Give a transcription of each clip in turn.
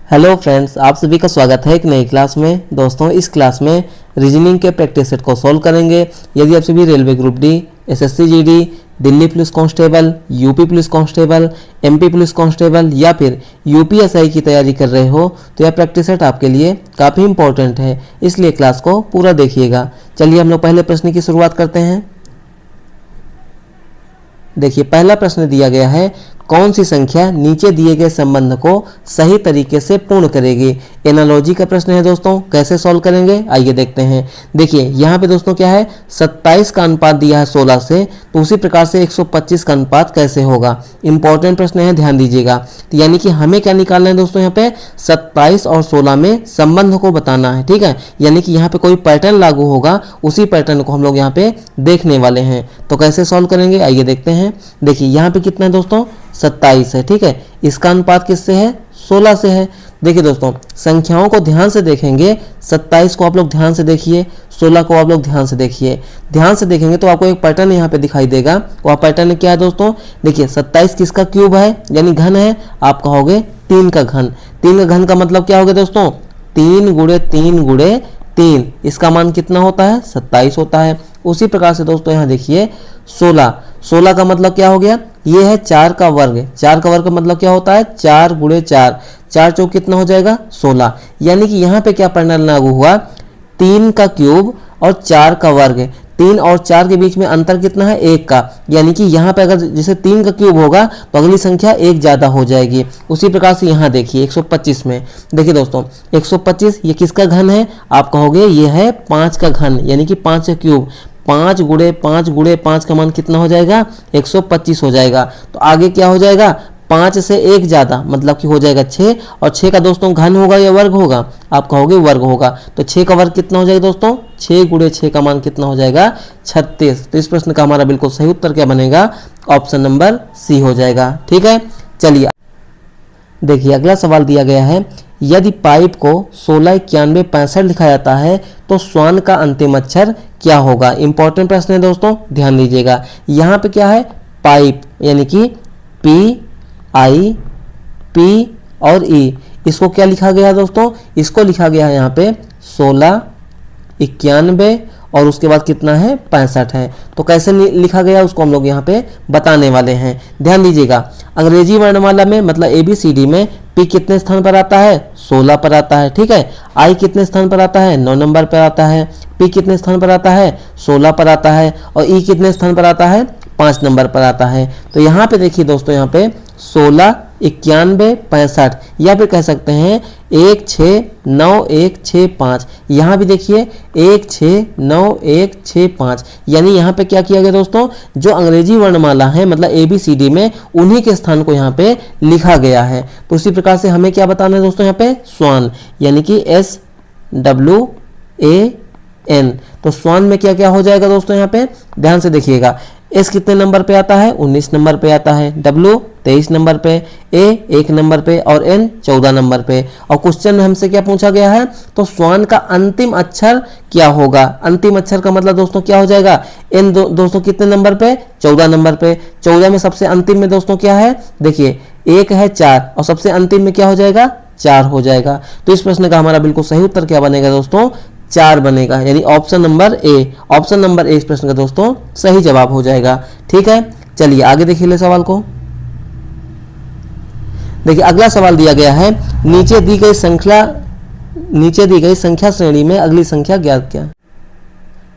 Hello friends, आप सभी का स्वागत है एक नई क्लास में। दोस्तों, इस क्लास में रीजनिंग के प्रैक्टिस सेट को सॉल्व करेंगे। यदि आप सभी railway group D, SSC GD, Delhi police constable, UP police constable, MP police constable या फिर यूपीएसआई की तैयारी कर रहे हो तो यह प्रैक्टिस सेट आपके लिए काफ़ी इंपॉर्टेंट है, इसलिए क्लास को पूरा देखिएगा। चलिए हम लोग पहले प्रश्न की शुरुआत करते हैं। देखिए, पहला प्रश्न दिया गया है, कौन सी संख्या नीचे दिए गए संबंध को सही तरीके से पूर्ण करेगी। एनालॉजी का प्रश्न है दोस्तों, कैसे सॉल्व करेंगे आइए देखते हैं। देखिए यहाँ पे दोस्तों क्या है, 27 का अनुपात दिया है 16 से, तो उसी प्रकार से 125 का अनुपात कैसे होगा। इंपॉर्टेंट प्रश्न है, ध्यान दीजिएगा। तो यानी कि हमें क्या निकालना है दोस्तों, यहाँ पे 27 और 16 में संबंध को बताना है, ठीक है। यानी कि यहाँ पे कोई पैटर्न लागू होगा, उसी पैटर्न को हम लोग यहाँ पे देखने वाले हैं। तो कैसे सॉल्व करेंगे आइए देखते हैं। देखिए यहाँ पे कितना है दोस्तों, 27 है, ठीक है। इसका अनुपात किससे है, 16 से है। देखिए दोस्तों, संख्याओं को ध्यान से देखेंगे। 27 को आप लोग ध्यान से देखिए, 16 को आप लोग ध्यान से देखिए। ध्यान से देखेंगे तो आपको एक पैटर्न यहाँ पे दिखाई देगा। वह पैटर्न क्या है दोस्तों, देखिए 27 किसका क्यूब है, यानी घन है। आप कहोगे 3 का घन। 3 का घन का मतलब क्या होगा दोस्तों, 3 गुणे 3 गुणे 3। इसका मान कितना होता है, 27 होता है। उसी प्रकार से दोस्तों यहाँ देखिए 16 का मतलब क्या हो गया, ये है 4 का वर्ग। 4 का वर्ग का मतलब क्या होता है, 4 गुणे 4। 4 चौक कितना हो जाएगा, 16। यानी कि यहाँ पे क्या पैटर्न लागू हुआ, 3 का क्यूब और 4 का वर्ग। 3 और 4 के बीच में अंतर कितना है, 1 का। यानी कि यहाँ पे अगर जैसे 3 का क्यूब होगा तो अगली संख्या 1 ज़्यादा हो जाएगी। उसी प्रकार से यहाँ देखिए 125 में, देखिए दोस्तों 125 ये किसका घन है, आप कहोगे ये है 5 का घन, यानी कि 5 का क्यूब। 5 गुणे 5 गुणे 5 का मान कितना हो जाएगा, 125 हो जाएगा। तो आगे क्या हो जाएगा, 5 से 1 ज़्यादा मतलब कि हो जाएगा 6। और 6 का दोस्तों घन होगा या वर्ग होगा, आप कहोगे वर्ग होगा। तो 6 का वर्ग कितना हो जाएगा दोस्तों, 6 गुणे 6 का मान कितना हो जाएगा, 36। तो इस प्रश्न का हमारा बिल्कुल सही उत्तर क्या बनेगा, ऑप्शन नंबर सी हो जाएगा, ठीक है। चलिए देखिए अगला सवाल दिया गया है, यदि पाइप को 16, 91, 65 लिखा जाता है तो श्वान का अंतिम अक्षर क्या होगा। इंपॉर्टेंट प्रश्न है दोस्तों, ध्यान दीजिएगा। यहाँ पे क्या है, पाइप यानी कि PI P और E, इसको क्या लिखा गया है दोस्तों, इसको लिखा गया है यहाँ पे 16, 91 और उसके बाद कितना है, 65 है। तो कैसे लिखा गया उसको हम लोग यहाँ पे बताने वाले हैं। ध्यान दीजिएगा, अंग्रेजी वर्णमाला में मतलब ABCD में P कितने स्थान पर आता है, 16 पर आता है, ठीक है। I कितने स्थान पर आता है, 9 नंबर पर आता है। P कितने स्थान पर आता है, 16 पर आता है। और E कितने स्थान पर आता है, 5 नंबर पर आता है। तो यहाँ पे देखिए दोस्तों, यहाँ पे 16, 91, 65 या फिर कह सकते हैं 169165। यहाँ भी देखिए 169165। यानी यहाँ पे क्या किया गया दोस्तों, जो अंग्रेजी वर्णमाला है मतलब ABCD में उन्हीं के स्थान को यहाँ पे लिखा गया है। तो उसी प्रकार से हमें क्या बताना है दोस्तों, यहाँ पे श्वान यानी कि SWAN। तो श्वान में क्या क्या हो जाएगा दोस्तों, यहाँ पे ध्यान से देखिएगा। S कितने नंबर पे आता है, 19 नंबर पे आता है। W 23 नंबर पे, A 1 नंबर पे और N 14 नंबर पे। और क्वेश्चन में हमसे क्या पूछा गया है, तो श्वान का अंतिम अक्षर क्या होगा। अंतिम अक्षर का मतलब दोस्तों क्या हो जाएगा, N दोस्तों कितने नंबर पे, 14 नंबर पे। 14 में सबसे अंतिम में दोस्तों क्या है, देखिए 1 है 4 और सबसे अंतिम में क्या हो जाएगा, 4 हो जाएगा। तो इस प्रश्न का हमारा बिल्कुल सही उत्तर क्या बनेगा दोस्तों, 4 बनेगा, यानी option number A. Option number A इस प्रश्न का दोस्तों सही जवाब हो जाएगा, ठीक है। चलिए आगे देखिए ले सवाल को। देखिए अगला सवाल दिया गया है, नीचे दी गई संख्या श्रेणी में अगली संख्या ज्ञात क्या।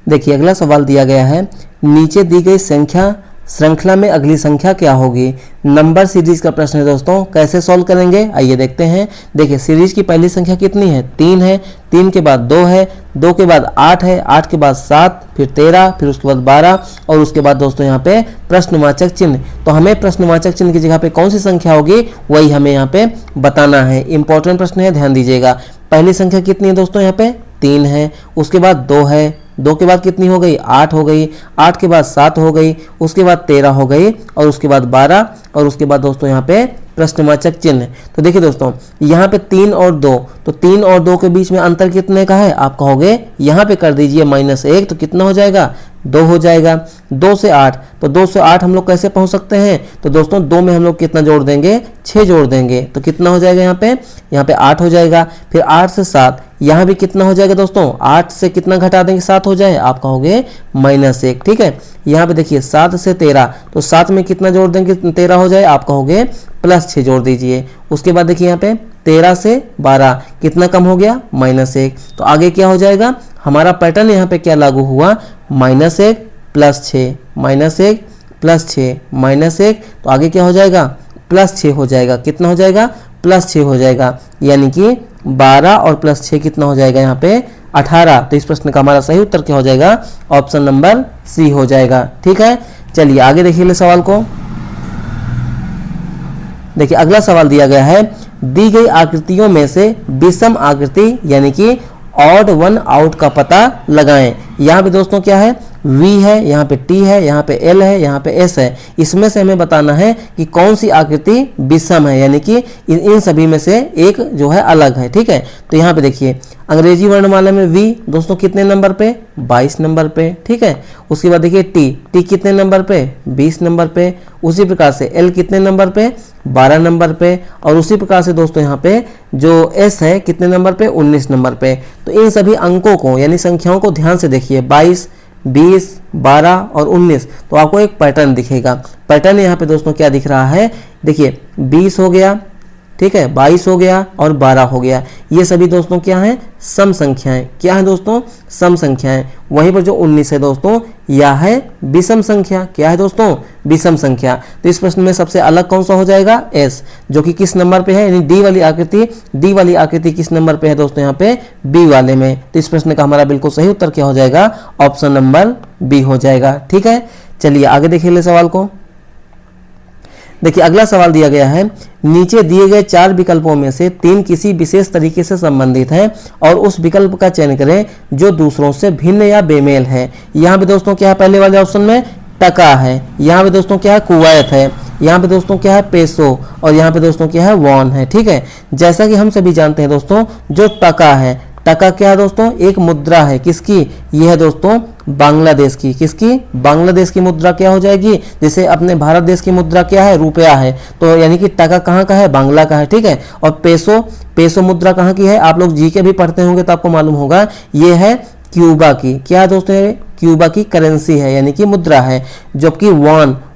देखिए अगला सवाल दिया गया है, नीचे दी गई संख्या श्रृंखला में अगली संख्या क्या होगी। नंबर सीरीज का प्रश्न है दोस्तों, कैसे सॉल्व करेंगे आइए देखते हैं। देखिए सीरीज की पहली संख्या कितनी है, 3 है। 3 के बाद 2 है, 2 के बाद 8 है, 8 के बाद 7, फिर 13, फिर उसके बाद 12 और उसके बाद दोस्तों यहाँ पे प्रश्नवाचक चिन्ह। तो हमें प्रश्नवाचक चिन्ह की जगह पे कौन सी संख्या होगी वही हमें यहाँ पे बताना है। इंपॉर्टेंट प्रश्न है, ध्यान दीजिएगा। पहली संख्या कितनी है दोस्तों, यहाँ पे 3 है। उसके बाद 2 है, 2 के बाद कितनी हो गई, 8 हो गई। 8 के बाद 7 हो गई, उसके बाद 13 हो गई और उसके बाद 12 और उसके बाद दोस्तों यहाँ पे प्रश्नवाचक चिन्ह। तो देखिए दोस्तों यहाँ पे 3 और 2, तो 3 और 2 के बीच में अंतर कितने का है, आप कहोगे यहाँ पे कर दीजिए -1, तो कितना हो जाएगा, 2 हो जाएगा। 2 से 8, तो 2 से 8 हम लोग कैसे पहुंच सकते हैं? तो दोस्तों 2 में हम लोग कितना जोड़ देंगे? 6 जोड़ देंगे, तो कितना हो जाएगा यहाँ पे 8 हो जाएगा। फिर 8 से 7, यहाँ भी कितना हो जाएगा दोस्तों? 8 से कितना घटा देंगे 7 हो जाए? आप कहोगे -1, ठीक है। यहाँ पे देखिए 7 से 13, तो 7 में कितना जोड़ देंगे 13 हो जाए? आप कहोगे +6 जोड़ दीजिए। उसके बाद देखिए यहाँ पे 13 से 12 कितना कम हो गया? -1। तो आगे क्या हो जाएगा? हमारा पैटर्न यहाँ पे क्या लागू हुआ? -1 +6, -1 +6, -1, तो आगे क्या हो जाएगा? +6 हो जाएगा। कितना हो जाएगा? +6 हो जाएगा, यानी कि 12 और +6 कितना हो जाएगा यहाँ पे? 18। तो इस प्रश्न का हमारा सही उत्तर क्या हो जाएगा? ऑप्शन नंबर सी हो जाएगा, ठीक है। चलिए आगे देखिए ले सवाल को। देखिए अगला सवाल दिया गया है, दी गई आकृतियों में से विषम आकृति यानी कि ऑड वन आउट का पता लगाएं। यहाँ पे दोस्तों क्या है? V है, यहाँ पे T है, यहाँ पे L है, यहाँ पे S है। इसमें से हमें बताना है कि कौन सी आकृति विषम है, यानी कि इन सभी में से एक जो है अलग है, ठीक है। तो यहाँ पे देखिए अंग्रेजी वर्णमाला में V दोस्तों कितने नंबर पे? 22 नंबर पे, ठीक है। उसके बाद देखिए T कितने नंबर पे? 20 नंबर पे। उसी प्रकार से L कितने नंबर पे? 12 नंबर पे। और उसी प्रकार से दोस्तों यहाँ पे जो S है कितने नंबर पे? 19 नंबर पे। तो इन सभी अंकों को यानी संख्याओं को ध्यान से देखिए, 22, 20, 12 और 19, तो आपको एक पैटर्न दिखेगा। पैटर्न यहाँ पे दोस्तों क्या दिख रहा है? देखिए 20 हो गया, ठीक है, 22 हो गया और 12 हो गया। ये सभी दोस्तों क्या हैं? सम संख्याएं। क्या है दोस्तों? सम संख्याएं। वहीं पर जो 19 है दोस्तों, यह है विषम संख्या। क्या है दोस्तों? विषम संख्या। तो इस प्रश्न में सबसे अलग कौन सा हो जाएगा? एस, जो कि किस नंबर पे है? यानी डी वाली आकृति। डी वाली आकृति किस नंबर पे है दोस्तों? यहाँ पे बी वाले में। तो इस प्रश्न का हमारा बिल्कुल सही उत्तर क्या हो जाएगा? ऑप्शन नंबर बी हो जाएगा, ठीक है। चलिए आगे देखिए ले सवाल को। देखिए अगला सवाल दिया गया है, नीचे दिए गए 4 विकल्पों में से 3 किसी विशेष तरीके से संबंधित हैं और उस विकल्प का चयन करें जो दूसरों से भिन्न या बेमेल है। यहाँ पे दोस्तों क्या है? पहले वाले ऑप्शन में टका है, यहाँ पे दोस्तों क्या है? कुवैत है, यहाँ पे दोस्तों क्या है? पेसो, और यहाँ पे दोस्तों क्या है? वॉन है, ठीक है। जैसा कि हम सभी जानते हैं दोस्तों, जो टका है, टका क्या है दोस्तों? एक मुद्रा है। किसकी? यह है दोस्तों बांग्लादेश की। किसकी? बांग्लादेश की मुद्रा क्या हो जाएगी? जैसे अपने भारत देश की मुद्रा क्या है? रुपया है। तो यानी कि टका कहाँ का है? बांग्ला का है, ठीक है। और पेसो मुद्रा कहाँ की है? आप लोग जीके भी पढ़ते होंगे तो आपको मालूम होगा, ये है क्यूबा की। क्या है दोस्तों? क्यूबा की करेंसी है, यानी कि मुद्रा है। जबकि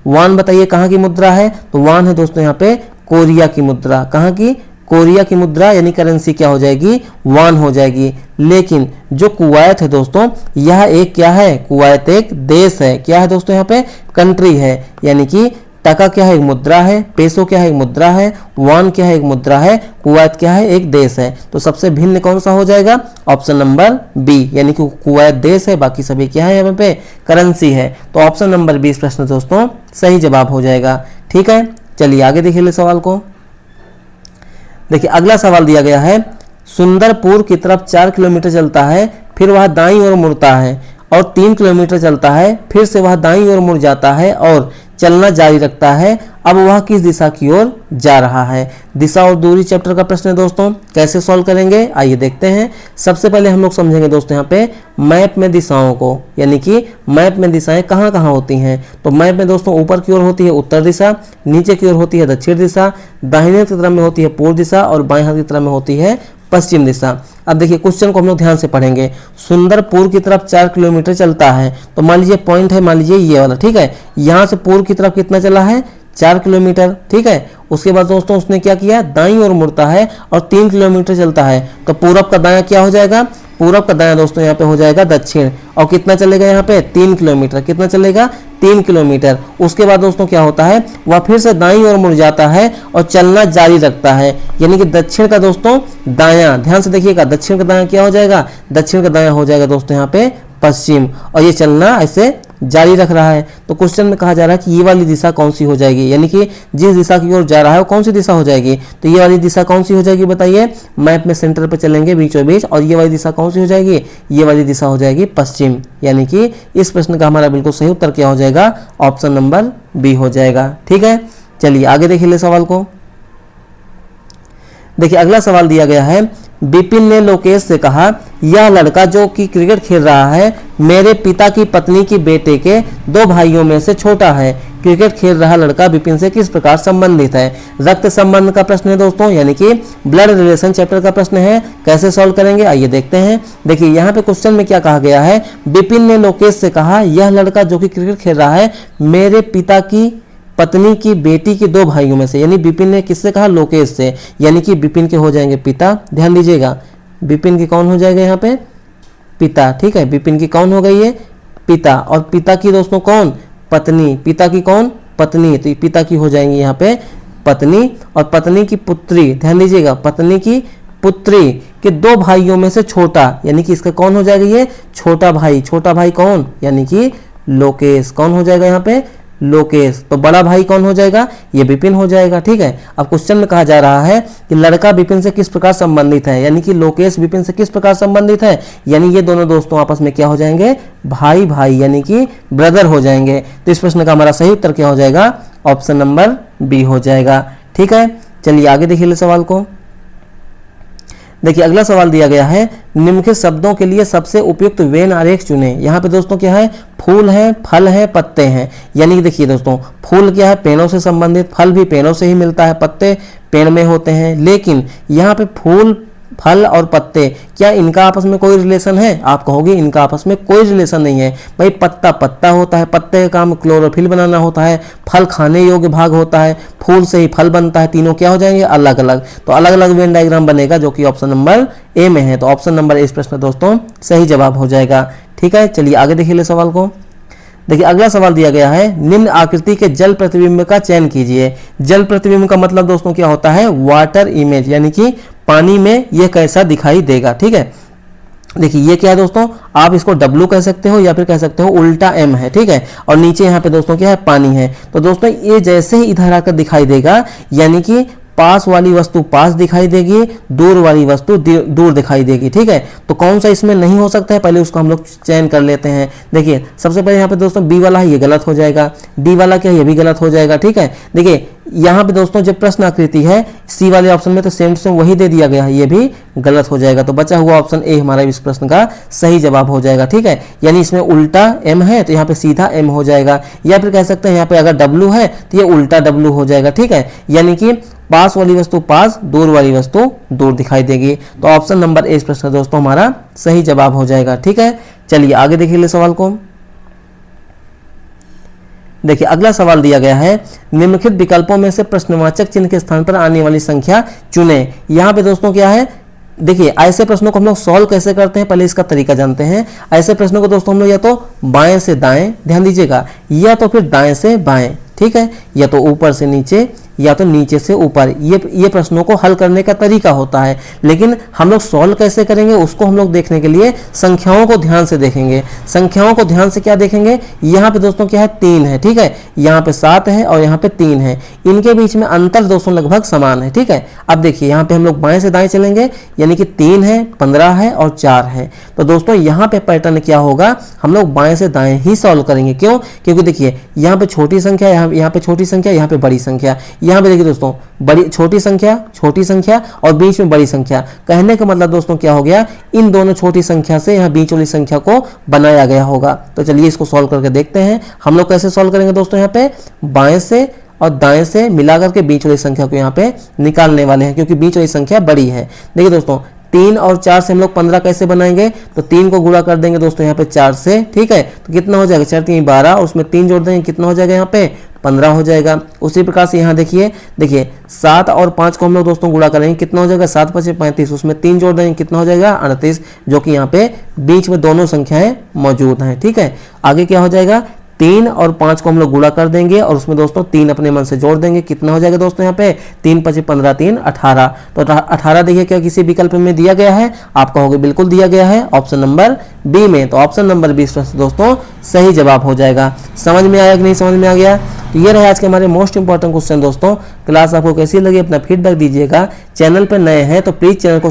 वान बताइए कहाँ की मुद्रा है? तो वान है दोस्तों यहाँ पे कोरिया की मुद्रा। कहाँ की? कोरिया की मुद्रा, यानी करेंसी क्या हो जाएगी? वान हो जाएगी। लेकिन जो कुवैत है दोस्तों, यह एक क्या है? कुवैत एक देश है। क्या है दोस्तों? यहाँ पे कंट्री है। यानी कि टका क्या है? एक मुद्रा है। पेसो क्या है? एक मुद्रा है। वान क्या है? एक मुद्रा है। कुवैत क्या है? एक देश है। तो सबसे भिन्न कौन सा हो जाएगा? ऑप्शन नंबर बी, यानी कि कुवैत देश है, बाकी सभी क्या है? यहाँ पे करेंसी है। तो ऑप्शन नंबर 20 प्रश्न दोस्तों सही जवाब हो जाएगा, ठीक है। चलिए आगे देखिए सवाल को। देखिए अगला सवाल दिया गया है, सुंदरपुर की तरफ 4 किलोमीटर चलता है, फिर वह दाईं ओर मुड़ता है, और 3 किलोमीटर चलता है, फिर से वह दाईं ओर मुड़ जाता है और चलना जारी रखता है। अब वह किस दिशा की ओर जा रहा है? दिशा और दूरी चैप्टर का प्रश्न है दोस्तों। कैसे सॉल्व करेंगे आइए देखते हैं। सबसे पहले हम लोग समझेंगे दोस्तों यहाँ पे मैप में दिशाओं को, यानी कि मैप में दिशाएं कहाँ कहाँ होती हैं। तो मैप में दोस्तों ऊपर की ओर होती है उत्तर दिशा, नीचे की ओर होती है दक्षिण दिशा, दाहिने की तरफ में होती है पूर्व दिशा और बाएं हाथ की तरफ में होती है पश्चिम दिशा। अब देखिए क्वेश्चन को हम लोग ध्यान से पढ़ेंगे। सुंदरपुर की तरफ 4 किलोमीटर चलता है, तो मान लीजिए पॉइंट है, मान लीजिए ये वाला, ठीक है। यहाँ से पूर्व की तरफ कितना चला है? 4 किलोमीटर, ठीक है। उसके बाद दोस्तों उसने क्या किया? दाईं ओर मुड़ता है और 3 किलोमीटर चलता है। तो पूरब का दायां क्या हो जाएगा? पूरब का दायां दोस्तों यहाँ पे हो जाएगा दक्षिण। और कितना चलेगा यहाँ पे? 3 किलोमीटर। कितना चलेगा? 3 किलोमीटर। उसके बाद दोस्तों क्या होता है? वह फिर से दाईं ओर मुड़ जाता है और चलना जारी रखता है, यानी कि दक्षिण का दोस्तों दायां, ध्यान से देखिएगा, दक्षिण का दायां क्या हो जाएगा? दक्षिण का दायां हो जाएगा दोस्तों यहाँ पे पश्चिम, और ये चलना ऐसे जारी रख रहा है। तो क्वेश्चन में कहा जा रहा है कि ये वाली दिशा कौन सी हो जाएगी, यानी कि जिस दिशा की ओर जा रहा है वो कौन सी दिशा हो जाएगी? तो ये वाली दिशा कौन सी हो जाएगी बताइए? मैप में सेंटर पे चलेंगे बीचों बीच, और ये वाली दिशा कौन सी हो जाएगी? ये वाली दिशा हो जाएगी पश्चिम, यानी कि इस प्रश्न का हमारा बिल्कुल सही उत्तर क्या हो जाएगा? ऑप्शन नंबर बी हो जाएगा, ठीक है। चलिए आगे देखिए ले सवाल को। देखिए अगला सवाल दिया गया है, विपिन ने लोकेश से कहा, यह लड़का जो कि क्रिकेट खेल रहा है मेरे पिता की पत्नी की बेटे के 2 भाइयों में से छोटा है। क्रिकेट खेल रहा लड़का विपिन से किस प्रकार संबंधित है? रक्त संबंध का प्रश्न है दोस्तों, यानी कि ब्लड रिलेशन चैप्टर का प्रश्न है। कैसे सॉल्व करेंगे आइए देखते हैं। देखिए यहाँ पे क्वेश्चन में क्या कहा गया है, विपिन ने लोकेश से कहा यह लड़का जो कि क्रिकेट खेल रहा है मेरे पिता की पत्नी की बेटी के 2 भाइयों में से, यानी विपिन ने किससे कहा? लोकेश से, यानी कि विपिन के हो जाएंगे पिता। ध्यान दीजिएगा, विपिन की कौन हो जाएगा यहाँ पे? पिता। ठीक है, विपिन की कौन हो गई है? पिता। और पिता की दोस्तों कौन? पत्नी। पिता की कौन? पत्नी। तो पिता की हो जाएंगी यहाँ पे पत्नी, और पत्नी की पुत्री। ध्यान दीजिएगा, पत्नी की पुत्री के 2 भाइयों में से छोटा, यानी कि इसका कौन हो जाएगा? ये छोटा भाई। छोटा भाई कौन? यानी कि लोकेश। कौन हो जाएगा यहाँ पे? लोकेश। तो बड़ा भाई कौन हो जाएगा? ये विपिन हो जाएगा। ठीक है, अब क्वेश्चन में कहा जा रहा है कि लड़का विपिन से किस प्रकार संबंधित है, यानी कि लोकेश विपिन से किस प्रकार संबंधित है, यानी ये दोनों दोस्तों आपस में क्या हो जाएंगे? भाई भाई, यानी कि ब्रदर हो जाएंगे। तो इस प्रश्न का हमारा सही उत्तर क्या हो जाएगा? ऑप्शन नंबर बी हो जाएगा। ठीक है, चलिए आगे देखिए सवाल को। देखिए अगला सवाल दिया गया है, निम्नलिखित शब्दों के लिए सबसे उपयुक्त वेन आरेख चुने। यहाँ पे दोस्तों क्या है? फूल है, फल है, पत्ते हैं। यानी कि देखिए दोस्तों, फूल क्या है? पेड़ों से संबंधित, फल भी पेड़ों से ही मिलता है, पत्ते पेड़ में होते हैं। लेकिन यहाँ पे फूल, फल और पत्ते, क्या इनका आपस में कोई रिलेशन है? आप कहोगे इनका आपस में कोई रिलेशन नहीं है। भाई पत्ता पत्ता होता है, पत्ते का काम क्लोरोफिल बनाना होता है, फल खाने योग्य भाग होता है, फूल से ही फल बनता है। तीनों क्या हो जाएंगे? अलग अलग। तो अलग अलग वेन डायग्राम बनेगा, जो कि ऑप्शन नंबर ए में है। तो ऑप्शन नंबर इस प्रश्न दोस्तों सही जवाब हो जाएगा। ठीक है, चलिए आगे देखिए सवाल को। देखिए अगला सवाल दिया गया है, निम्न आकृति के जल प्रतिबिंब का चयन कीजिए। जल प्रतिबिंब का मतलब दोस्तों क्या होता है? वाटर इमेज, यानी कि पानी में यह कैसा दिखाई देगा। ठीक है, देखिए ये क्या है दोस्तों? आप इसको W कह सकते हो या फिर कह सकते हो उल्टा M है। ठीक है, और नीचे यहाँ पे दोस्तों क्या है? पानी है। तो दोस्तों ये जैसे ही इधर आकर दिखाई देगा, यानी कि पास वाली वस्तु पास दिखाई देगी, दूर वाली वस्तु दूर दिखाई देगी। ठीक है, तो कौन सा इसमें नहीं हो सकता है, पहले उसको हम लोग चयन कर लेते हैं। देखिए सबसे पहले यहाँ पे दोस्तों बी वाला है, ये गलत हो जाएगा। डी वाला क्या है? ये भी गलत हो जाएगा। ठीक है, देखिए यहाँ पे दोस्तों जब प्रश्न आकृति है सी वाले ऑप्शन में, तो सेम टू सेम वही दे दिया गया है, ये भी गलत हो जाएगा। तो बचा हुआ ऑप्शन ए हमारा इस प्रश्न का सही जवाब हो जाएगा। ठीक है, यानी इसमें उल्टा M है तो यहाँ पे सीधा M हो जाएगा, या फिर कह सकते हैं यहाँ पे अगर W है तो ये उल्टा W हो जाएगा। ठीक है, यानी कि पास वाली वस्तु पास, दूर वाली वस्तु दूर दिखाई देगी। तो ऑप्शन नंबर ए इस प्रश्न दोस्तों हमारा सही जवाब हो जाएगा। ठीक है, चलिए आगे देखिए सवाल को। देखिए अगला सवाल दिया गया है, निम्नलिखित विकल्पों में से प्रश्नवाचक चिन्ह के स्थान पर आने वाली संख्या चुने। यहाँ पे दोस्तों क्या है? देखिए ऐसे प्रश्नों को हम लोग सॉल्व कैसे करते हैं, पहले इसका तरीका जानते हैं। ऐसे प्रश्नों को दोस्तों हम लोग या तो बाएं से दाएं, ध्यान दीजिएगा, या तो फिर दाएं से बाएं। ठीक है, या तो ऊपर से नीचे या तो नीचे से ऊपर, ये प्रश्नों को हल करने का तरीका होता है। लेकिन हम लोग सॉल्व कैसे करेंगे उसको हम लोग देखने के लिए संख्याओं को ध्यान से देखेंगे। संख्याओं को ध्यान से क्या देखेंगे? यहाँ पे दोस्तों क्या है? 3 है। ठीक है, यहाँ पे 7 है और यहाँ पे 3 है, इनके बीच में अंतर दोस्तों लगभग समान है। ठीक है, अब देखिए यहाँ पे हम लोग बाएं से दाएं चलेंगे, यानी कि 3 है, 15 है और 4 है। तो दोस्तों यहाँ पे पैटर्न क्या होगा? हम लोग बाएं से दाएं ही सॉल्व करेंगे। क्यों? क्योंकि देखिए यहाँ पे छोटी संख्या, यहाँ पे छोटी संख्या, यहाँ पे बड़ी संख्या। यहाँ पे देखिए दोस्तों बड़ी छोटी संख्या और बीच में बड़ी संख्या। कहने का मतलब दोस्तों क्या हो गया? इन दोनों छोटी संख्या से यहाँ बीच वाली संख्या को बनाया गया होगा। तो चलिए इसको सॉल्व करके देखते हैं। हम लोग कैसे सॉल्व करेंगे दोस्तों? यहाँ पे बाएं से और दाएं से मिलाकर के बीच वाली संख्या को यहाँ पे निकालने वाले हैं, क्योंकि बीच वाली संख्या बड़ी है। देखिए दोस्तों 3 और 4 से हम लोग 15 कैसे बनाएंगे? तो 3 को गुणा कर देंगे दोस्तों यहाँ पे 4 से। ठीक है, तो कितना हो जाएगा? 4 3 12, और उसमें 3 जोड़ देंगे, कितना हो जाएगा? यहाँ पे 15 हो जाएगा। उसी प्रकार से यहाँ देखिए 7 और 5 को हम लोग दोस्तों गुणा करेंगे, कितना हो जाएगा? 7 5 35, उसमें 3 जोड़ देंगे, कितना हो जाएगा? 38, जो कि यहाँ पे बीच में दोनों संख्याएं मौजूद हैं। ठीक है, आगे क्या हो जाएगा? 3 और 5 को हम लोग गुणा कर देंगे और उसमें दोस्तों 3 अपने मन से जोड़ देंगे, कितना हो जाएगा दोस्तों? यहाँ पे 3 5 15 3 18। तो 18 देखिए क्या किसी विकल्प में दिया गया है? आप कहोगे बिल्कुल दिया गया है, ऑप्शन नंबर बी में। तो ऑप्शन नंबर 20 दोस्तों सही जवाब हो जाएगा। समझ में आया कि नहीं समझ में आ गया? तो ये रहे आज के हमारे मोस्ट इंपॉर्टेंट क्वेश्चन दोस्तों। क्लास आपको कैसी लगी अपना फीडबैक दीजिएगा। चैनल पर नए हैं तो प्लीज चैनल को